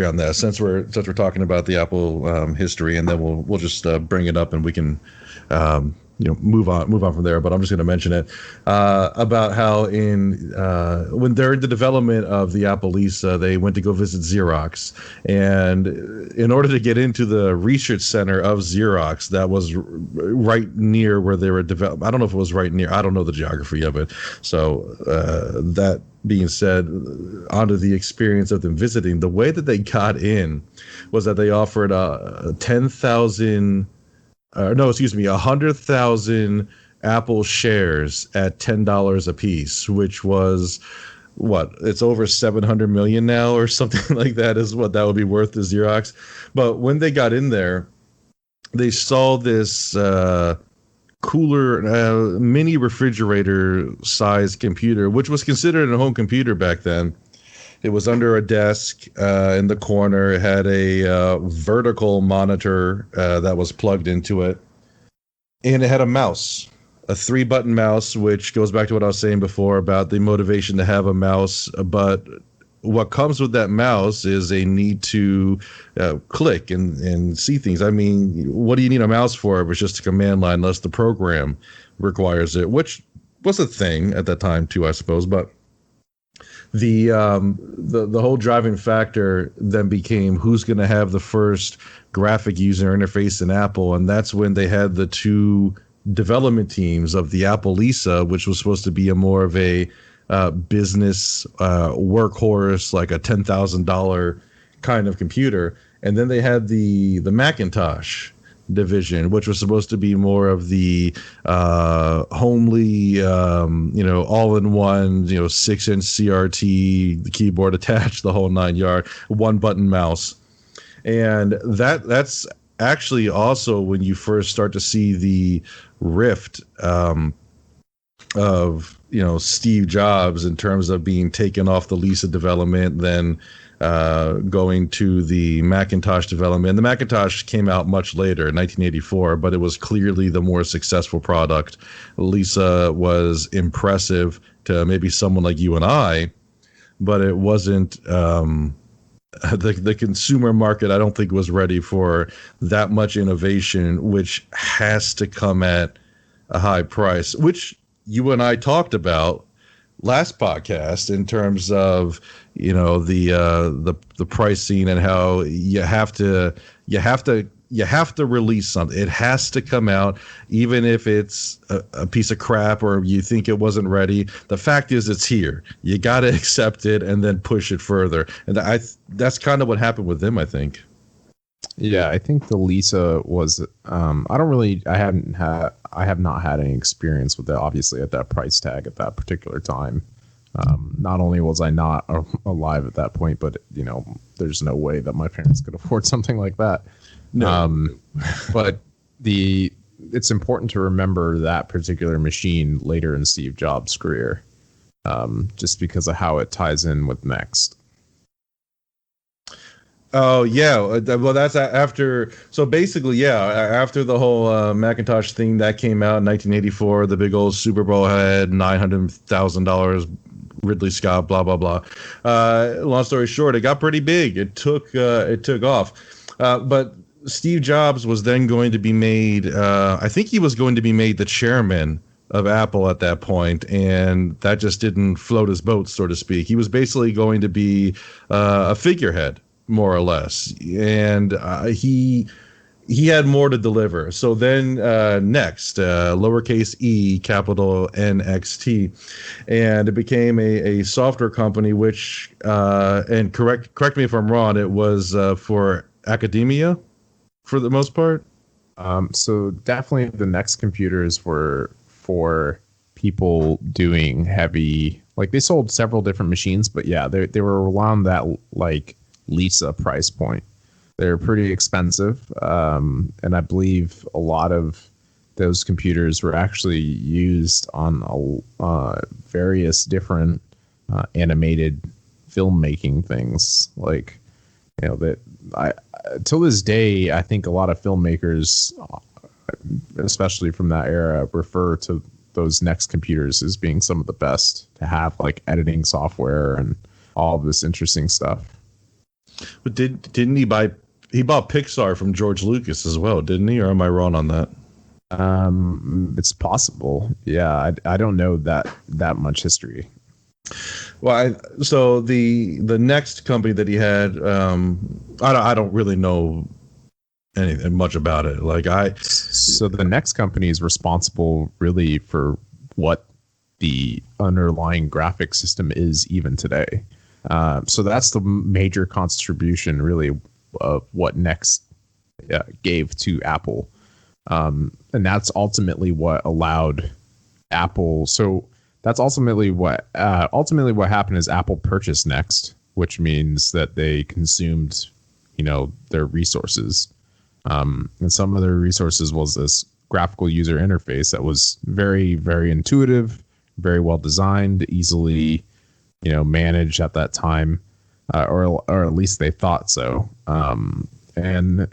on that since we're talking about the Apple history, and then we'll just bring it up and we can move on from there. But I'm just going to mention it about how when they're in the development of the Apple Lisa, they went to go visit Xerox, and in order to get into the research center of Xerox, that was right near where they were developed. I don't know if it was right near. I don't know the geography of it. So that being said, onto the experience of them visiting, the way that they got in was that they offered 100,000 Apple shares at $10 a piece, which was what, it's over 700 million now or something like that is what that would be worth to Xerox. But when they got in there, they saw this cooler mini refrigerator sized computer, which was considered a home computer back then. It was under a desk in the corner. It had a vertical monitor that was plugged into it. And it had a mouse, a 3-button mouse, which goes back to what I was saying before about the motivation to have a mouse. But what comes with that mouse is a need to click and see things. I mean, what do you need a mouse for if it's just a command line unless the program requires it, which was a thing at that time too, I suppose. But the whole driving factor then became who's going to have the first graphic user interface in Apple, and that's when they had the two development teams of the Apple Lisa, which was supposed to be a more of a business workhorse, like a $10,000 kind of computer, and then they had the Macintosh division, which was supposed to be more of the homely, all-in-one, 6-inch CRT, the keyboard attached, the whole 9 yard, 1-button mouse. And that's actually also when you first start to see the rift of Steve Jobs in terms of being taken off the Lisa development, then going to the Macintosh development. The Macintosh came out much later, in 1984, but it was clearly the more successful product. Lisa was impressive to maybe someone like you and I, but it wasn't the consumer market. I don't think was ready for that much innovation, which has to come at a high price, which you and I talked about last podcast in terms of the pricing and how you have to release something. It has to come out, even if it's a piece of crap or you think it wasn't ready. The fact is, it's here. You got to accept it and then push it further. And that's kind of what happened with them, I think. Yeah, I think the Lisa was. I have not had any experience with it. Obviously, at that price tag at that particular time. Not only was I not alive at that point, but there's no way that my parents could afford something like that. No. But it's important to remember that particular machine later in Steve Jobs' career, just because of how it ties in with NeXT. Oh yeah, well that's after. So basically, yeah, after the whole Macintosh thing that came out in 1984, the big old Super Bowl had $900,000. Ridley Scott, blah blah blah. Long story short, it got pretty big. It took off, but Steve Jobs was then going to be made. I think he was going to be made the chairman of Apple at that point, and that just didn't float his boat, so to speak. He was basically going to be a figurehead, more or less, and he had more to deliver. So then NeXT, lowercase e, capital NXT, and it became a software company, which and correct me if I'm wrong, it was for academia for the most part. So definitely the NeXT computers were for people doing heavy, like they sold several different machines, but yeah, they were around that like Lisa price point. They're pretty expensive, and I believe a lot of those computers were actually used on various different animated filmmaking things. Like, that till this day, I think a lot of filmmakers, especially from that era, refer to those NeXT computers as being some of the best to have, like editing software and all of this interesting stuff. But didn't he buy? He bought Pixar from George Lucas as well, didn't he? Or am I wrong on that? It's possible. Yeah, I don't know that much history. Well, so the next company that he had, I don't really know anything much about it. Like So the next company is responsible really for what the underlying graphic system is even today. So that's the major contribution really of what NeXT gave to Apple. And that's ultimately what allowed Apple. So that's ultimately what happened is Apple purchased NeXT, which means that they consumed, their resources. And some of their resources was this graphical user interface that was very, very intuitive, very well designed, easily, managed at that time, or at least they thought so. And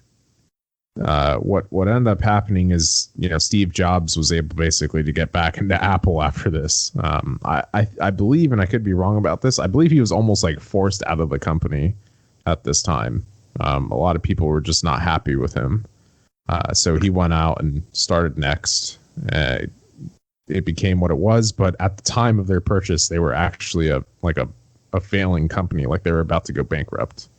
what ended up happening is, Steve Jobs was able basically to get back into Apple after this. I believe, and I could be wrong about this, I believe he was almost like forced out of the company at this time. A lot of people were just not happy with him. So he went out and started NeXT. It became what it was, but at the time of their purchase, they were actually a failing company, like they were about to go bankrupt.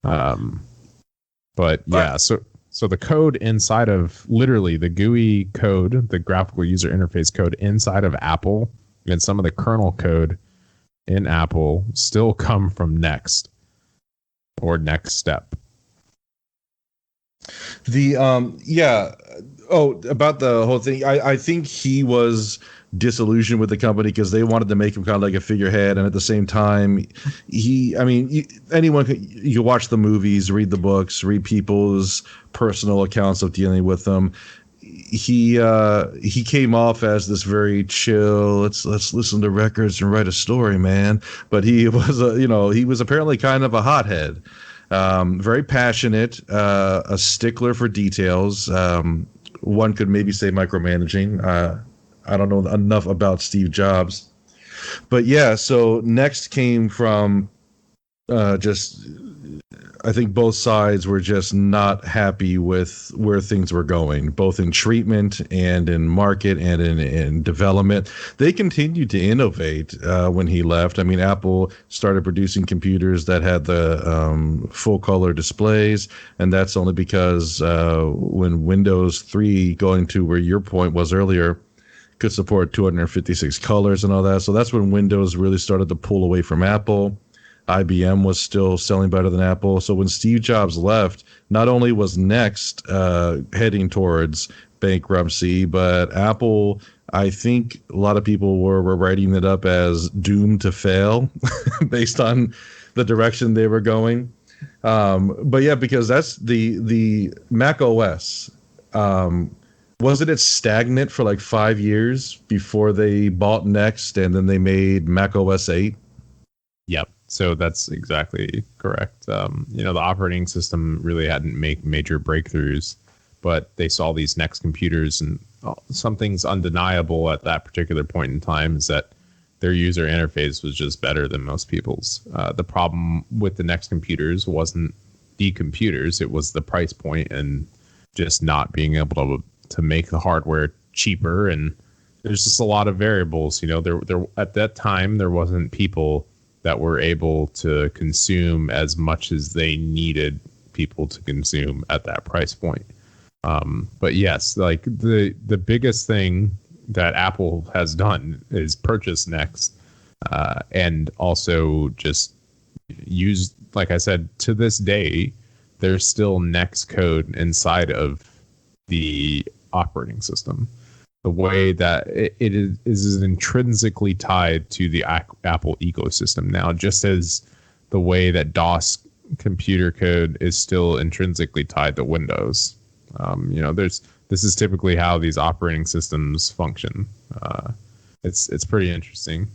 But yeah, so the code inside of literally the GUI code, the graphical user interface code inside of Apple, and some of the kernel code in Apple still come from NeXT or Next Step. About the whole thing, I think he was disillusioned with the company because they wanted to make him kind of like a figurehead, and at the same time, anyone you watch the movies, read the books, read people's personal accounts of dealing with them. He came off as this very chill, let's listen to records and write a story, man. But he was he was apparently kind of a hothead. Very passionate, a stickler for details. One could maybe say micromanaging. I don't know enough about Steve Jobs, but yeah. So NeXT came from I think both sides were just not happy with where things were going, both in treatment and in market and in development. They continued to innovate when he left. I mean, Apple started producing computers that had the full color displays, and that's only because when Windows 3, going to where your point was earlier, could support 256 colors and all that. So that's when Windows really started to pull away from Apple. IBM was still selling better than Apple. So when Steve Jobs left, not only was NeXT heading towards bankruptcy, but Apple, I think a lot of people were writing it up as doomed to fail based on the direction they were going. But yeah, because that's the Mac OS. Wasn't it stagnant for like 5 years before they bought NeXT and then they made Mac OS 8? Yep. So that's exactly correct. The operating system really hadn't made major breakthroughs, but they saw these NeXT computers, and something's undeniable at that particular point in time is that their user interface was just better than most people's. The problem with the NeXT computers wasn't the computers; it was the price point and just not being able to make the hardware cheaper. And there's just a lot of variables. There at that time there wasn't people that were able to consume as much as they needed people to consume at that price point. But yes, like the biggest thing that Apple has done is purchase NeXT, and also just use, like I said, to this day, there's still NeXT code inside of the operating system. The way that it is intrinsically tied to the Apple ecosystem now, just as the way that DOS computer code is still intrinsically tied to Windows. This is typically how these operating systems function. It's pretty interesting.